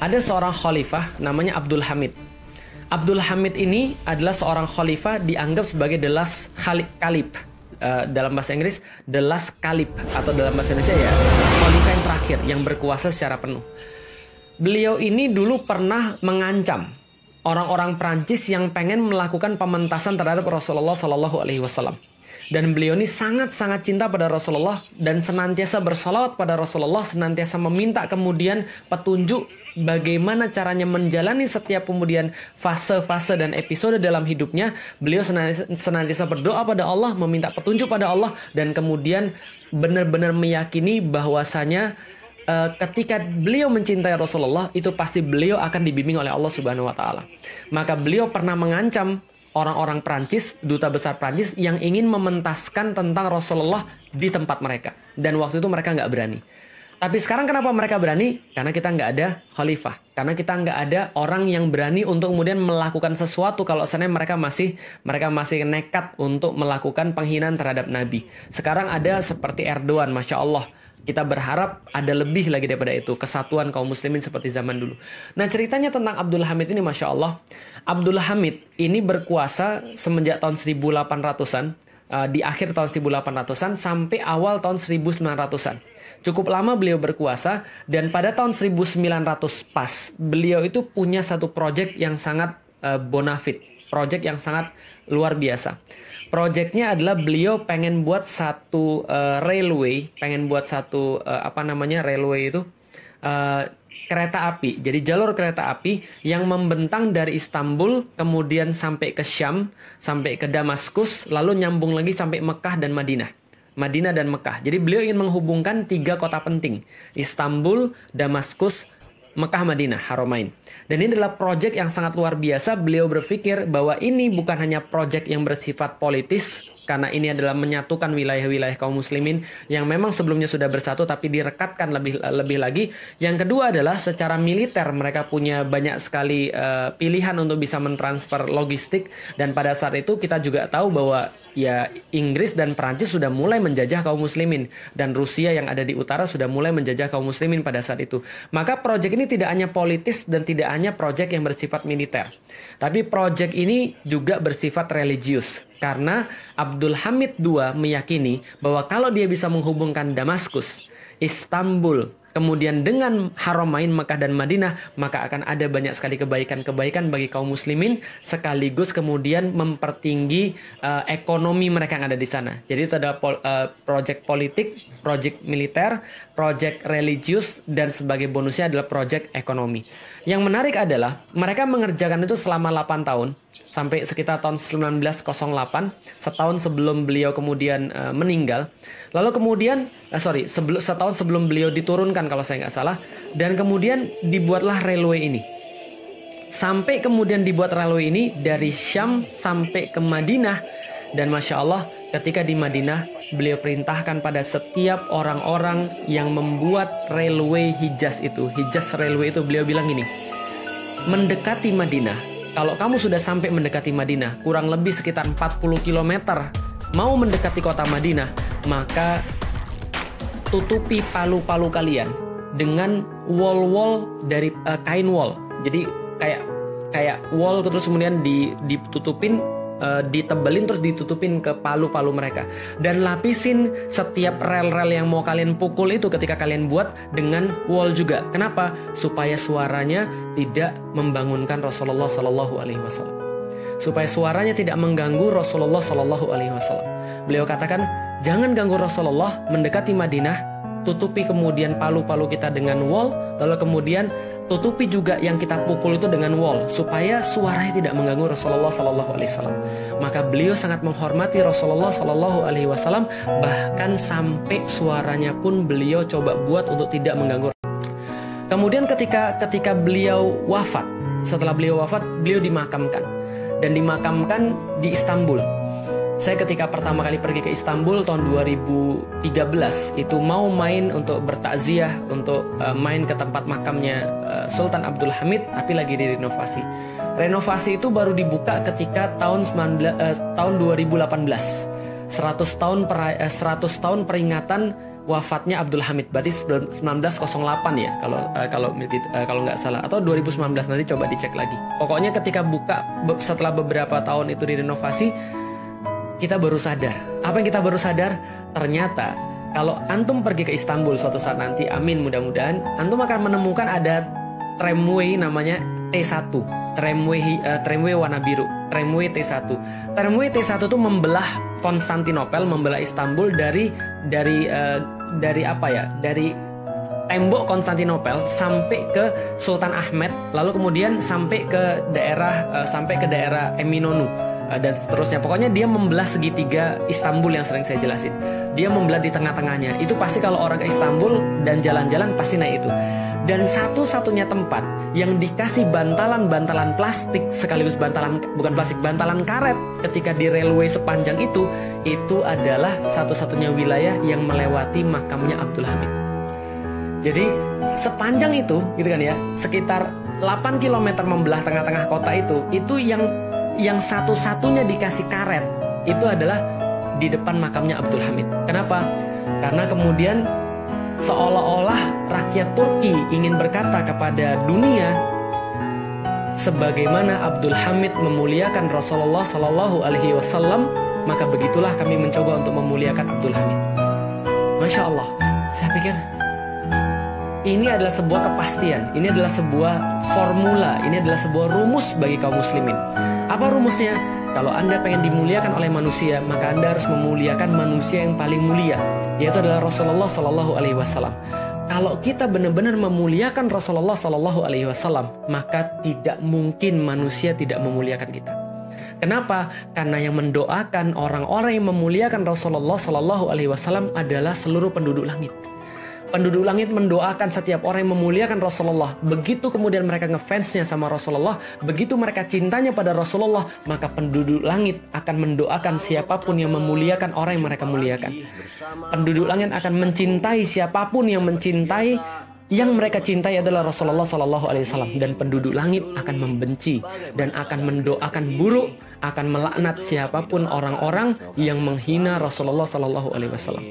ada seorang khalifah namanya Abdul Hamid. Abdul Hamid ini adalah seorang khalifah dianggap sebagai the last caliph. Dalam bahasa Inggris, the last caliph, atau dalam bahasa Indonesia ya, khalifah yang terakhir yang berkuasa secara penuh. Beliau ini dulu pernah mengancam orang-orang Prancis yang pengen melakukan pementasan terhadap Rasulullah Shallallahu Alaihi Wasallam. Dan beliau ini sangat-sangat cinta pada Rasulullah dan senantiasa bersalawat pada Rasulullah, senantiasa meminta kemudian petunjuk bagaimana caranya menjalani setiap kemudian fase-fase dan episode dalam hidupnya. Beliau senantiasa berdoa pada Allah, meminta petunjuk pada Allah, dan kemudian benar-benar meyakini bahwasanya ketika beliau mencintai Rasulullah, itu pasti beliau akan dibimbing oleh Allah Subhanahu wa Ta'ala. Maka beliau pernah mengancam orang-orang Prancis, duta besar Prancis yang ingin mementaskan tentang Rasulullah di tempat mereka. Dan waktu itu mereka nggak berani. Tapi sekarang kenapa mereka berani? Karena kita nggak ada khalifah. Karena kita nggak ada orang yang berani untuk kemudian melakukan sesuatu kalau seandainya mereka masih nekat untuk melakukan penghinaan terhadap Nabi. Sekarang ada seperti Erdogan, Masya Allah. Kita berharap ada lebih lagi daripada itu, kesatuan kaum muslimin seperti zaman dulu. Nah, ceritanya tentang Abdul Hamid ini, Masya Allah. Abdul Hamid ini berkuasa semenjak tahun 1800-an, di akhir tahun 1800-an sampai awal tahun 1900-an. Cukup lama beliau berkuasa, dan pada tahun 1900 pas, beliau itu punya satu proyek yang sangat bonafit, proyek yang sangat luar biasa. Proyeknya adalah beliau pengen buat satu railway, railway itu kereta api. Jadi jalur kereta api yang membentang dari Istanbul kemudian sampai ke Syam, sampai ke Damaskus, lalu nyambung lagi sampai Mekah dan Madinah dan Mekah. Jadi beliau ingin menghubungkan 3 kota penting, Istanbul, Damaskus, Mekah, Madinah, Haramain. Dan ini adalah proyek yang sangat luar biasa. Beliau berpikir bahwa ini bukan hanya proyek yang bersifat politis, karena ini adalah menyatukan wilayah-wilayah kaum muslimin yang memang sebelumnya sudah bersatu tapi direkatkan lebih lagi. Yang kedua adalah secara militer mereka punya banyak sekali pilihan untuk bisa mentransfer logistik. Dan pada saat itu kita juga tahu bahwa ya Inggris dan Perancis sudah mulai menjajah kaum muslimin, dan Rusia yang ada di utara sudah mulai menjajah kaum muslimin pada saat itu. Maka proyek ini tidak hanya politis dan tidak hanya proyek yang bersifat militer, tapi proyek ini juga bersifat religius. Karena Abdul Hamid II meyakini bahwa kalau dia bisa menghubungkan Damaskus, Istanbul, kemudian dengan Haramain, Mekah dan Madinah, maka akan ada banyak sekali kebaikan-kebaikan bagi kaum muslimin, sekaligus kemudian mempertinggi ekonomi mereka yang ada di sana. Jadi itu adalah proyek politik, proyek militer, proyek religius, dan sebagai bonusnya adalah proyek ekonomi. Yang menarik adalah mereka mengerjakan itu selama 8 tahun, sampai sekitar tahun 1908, setahun sebelum beliau kemudian meninggal. Lalu kemudian, setahun sebelum beliau diturunkan kalau saya nggak salah. Dan kemudian dibuatlah railway ini. Sampai kemudian dibuat railway ini dari Syam sampai ke Madinah. Dan Masya Allah, ketika di Madinah, beliau perintahkan pada setiap orang-orang yang membuat railway Hijaz railway itu, beliau bilang gini, mendekati Madinah, kalau kamu sudah sampai mendekati Madinah, kurang lebih sekitar 40 km, mau mendekati kota Madinah, maka tutupi palu-palu kalian dengan wall-wall dari kain wall. Jadi kayak wall terus kemudian ditutupin, ditebelin terus ditutupin ke palu-palu mereka, dan lapisin setiap rel-rel yang mau kalian pukul itu ketika kalian buat dengan wall juga. Kenapa? Supaya suaranya tidak membangunkan Rasulullah Shallallahu Alaihi Wasallam, supaya suaranya tidak mengganggu Rasulullah Shallallahu Alaihi Wasallam. Beliau katakan, jangan ganggu Rasulullah. Mendekati Madinah, tutupi kemudian palu-palu kita dengan wall, lalu kemudian tutupi juga yang kita pukul itu dengan wall, supaya suaranya tidak mengganggu Rasulullah Sallallahu Alaihi Wasallam. Maka beliau sangat menghormati Rasulullah Sallallahu Alaihi Wasallam, bahkan sampai suaranya pun beliau coba buat untuk tidak mengganggu. Kemudian ketika beliau wafat, setelah beliau wafat, beliau dimakamkan, dan dimakamkan di Istanbul. Saya ketika pertama kali pergi ke Istanbul tahun 2013 itu mau main untuk bertakziah, untuk main ke tempat makamnya Sultan Abdul Hamid, tapi lagi direnovasi. Renovasi itu baru dibuka ketika tahun 2018. 100 tahun peringatan wafatnya Abdul Hamid, berarti 1908 ya kalau nggak salah, atau 2019, nanti coba dicek lagi. Pokoknya ketika buka setelah beberapa tahun itu direnovasi, kita baru sadar. Apa yang kita baru sadar? Ternyata kalau antum pergi ke Istanbul suatu saat nanti, amin mudah-mudahan, antum akan menemukan ada tramway namanya T1, tramway warna biru, tramway T1. Tramway T1 itu membelah Konstantinopel, membelah Istanbul dari tembok Konstantinopel sampai ke Sultan Ahmed, lalu kemudian sampai ke daerah Eminonu, dan seterusnya. Pokoknya dia membelah segitiga Istanbul yang sering saya jelasin. Dia membelah di tengah-tengahnya. Itu pasti kalau orang ke Istanbul dan jalan-jalan pasti naik itu. Dan satu-satunya tempat yang dikasih bantalan plastik sekaligus bantalan karet ketika di railway sepanjang itu adalah satu-satunya wilayah yang melewati makamnya Abdul Hamid. Jadi sepanjang itu gitu kan ya, sekitar 8 km membelah tengah-tengah kota itu yang satu-satunya dikasih karet itu adalah di depan makamnya Abdul Hamid. Kenapa? Karena kemudian seolah-olah rakyat Turki ingin berkata kepada dunia, sebagaimana Abdul Hamid memuliakan Rasulullah Sallallahu Alaihi Wasallam, maka begitulah kami mencoba untuk memuliakan Abdul Hamid. Masya Allah, saya pikir ini adalah sebuah kepastian, ini adalah sebuah formula, ini adalah sebuah rumus bagi kaum muslimin. Apa rumusnya? Kalau Anda pengen dimuliakan oleh manusia, maka Anda harus memuliakan manusia yang paling mulia, yaitu adalah Rasulullah Sallallahu Alaihi Wasallam. Kalau kita benar-benar memuliakan Rasulullah Sallallahu Alaihi Wasallam, maka tidak mungkin manusia tidak memuliakan kita. Kenapa? Karena yang mendoakan orang-orang yang memuliakan Rasulullah Sallallahu Alaihi Wasallam adalah seluruh penduduk langit. Penduduk langit mendoakan setiap orang yang memuliakan Rasulullah. Begitu kemudian mereka ngefansnya sama Rasulullah, begitu mereka cintanya pada Rasulullah, maka penduduk langit akan mendoakan siapapun yang memuliakan orang yang mereka muliakan. Penduduk langit akan mencintai siapapun yang mereka cintai adalah Rasulullah Sallallahu Alaihi Wasallam, dan penduduk langit akan membenci dan akan mendoakan buruk, akan melaknat siapapun orang-orang yang menghina Rasulullah Sallallahu Alaihi Wasallam.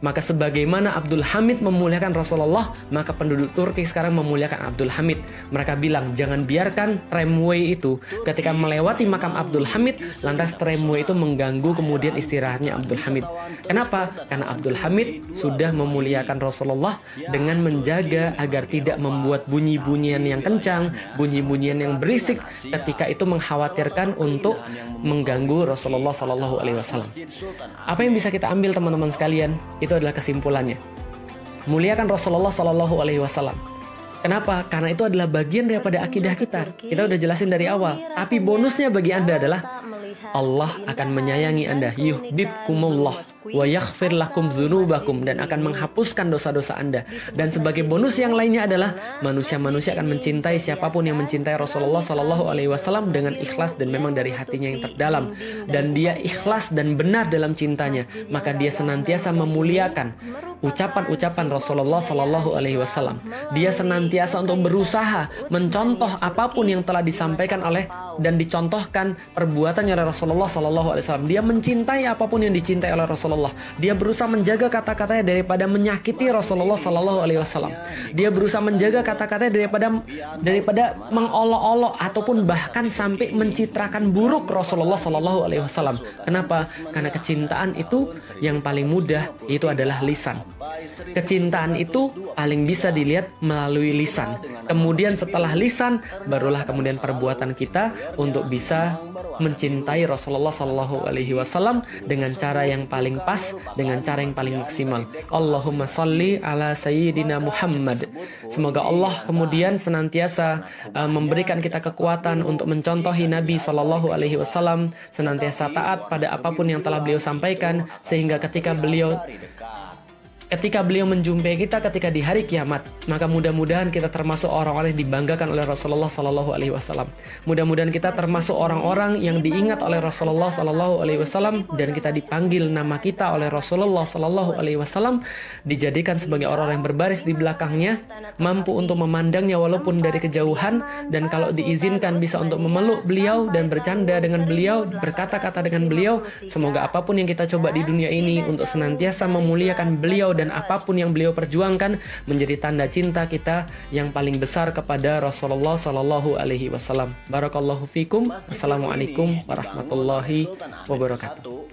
Maka sebagaimana Abdul Hamid memuliakan Rasulullah, maka penduduk Turki sekarang memuliakan Abdul Hamid. Mereka bilang, jangan biarkan tramway itu ketika melewati makam Abdul Hamid, lantas tramway itu mengganggu kemudian istirahatnya Abdul Hamid. Kenapa? Karena Abdul Hamid sudah memuliakan Rasulullah dengan menjaga agar tidak membuat bunyi-bunyian yang kencang, bunyi-bunyian yang berisik ketika itu mengkhawatirkan untuk mengganggu Rasulullah Sallallahu Alaihi Wasallam. Apa yang bisa kita ambil teman-teman sekalian? Itu adalah kesimpulannya. Muliakan Rasulullah Sallallahu Alaihi Wasallam. Kenapa? Karena itu adalah bagian daripada akidah kita. Kita udah jelasin dari awal. Tapi bonusnya bagi Anda adalah Allah akan menyayangi Anda, yuhibbukumullah wa yaghfir lakum dzunubakum, dan akan menghapuskan dosa-dosa Anda. Dan sebagai bonus yang lainnya adalah manusia-manusia akan mencintai siapapun yang mencintai Rasulullah Sallallahu Alaihi Wasallam dengan ikhlas dan memang dari hatinya yang terdalam, dan dia ikhlas dan benar dalam cintanya, maka dia senantiasa memuliakan ucapan-ucapan Rasulullah Sallallahu Alaihi Wasallam. Dia senantiasa untuk berusaha mencontoh apapun yang telah disampaikan oleh dan dicontohkan perbuatannya oleh Rasulullah Sallallahu Alaihi Wasallam. Dia mencintai apapun yang dicintai oleh Rasulullah. Dia berusaha menjaga kata-katanya daripada menyakiti Rasulullah Sallallahu Alaihi Wasallam. Dia berusaha menjaga kata-katanya daripada mengolok-olok ataupun bahkan sampai mencitrakan buruk Rasulullah Sallallahu Alaihi Wasallam. Kenapa? Karena kecintaan itu yang paling mudah itu adalah lisan. Kecintaan itu paling bisa dilihat melalui lisan. Kemudian setelah lisan, barulah kemudian perbuatan kita untuk bisa mencintai Rasulullah Sallallahu Alaihi Wasallam dengan cara yang paling pas, dengan cara yang paling maksimal. Allahumma salli ala Sayyidina Muhammad. Semoga Allah kemudian senantiasa memberikan kita kekuatan untuk mencontohi Nabi Sallallahu Alaihi Wasallam, senantiasa taat pada apapun yang telah beliau sampaikan, sehingga ketika beliau menjumpai kita ketika di hari kiamat, maka mudah-mudahan kita termasuk orang-orang yang dibanggakan oleh Rasulullah Sallallahu Alaihi Wasallam. Mudah-mudahan kita termasuk orang-orang yang diingat oleh Rasulullah Sallallahu Alaihi Wasallam, dan kita dipanggil nama kita oleh Rasulullah Sallallahu Alaihi Wasallam, dijadikan sebagai orang-orang yang berbaris di belakangnya, mampu untuk memandangnya walaupun dari kejauhan, dan kalau diizinkan bisa untuk memeluk beliau dan bercanda dengan beliau, berkata-kata dengan beliau. Semoga apapun yang kita coba di dunia ini untuk senantiasa memuliakan beliau dan dan apapun yang beliau perjuangkan menjadi tanda cinta kita yang paling besar kepada Rasulullah Sallallahu Alaihi Wasallam. Barakallahu fikum. Assalamualaikum warahmatullahi wabarakatuh.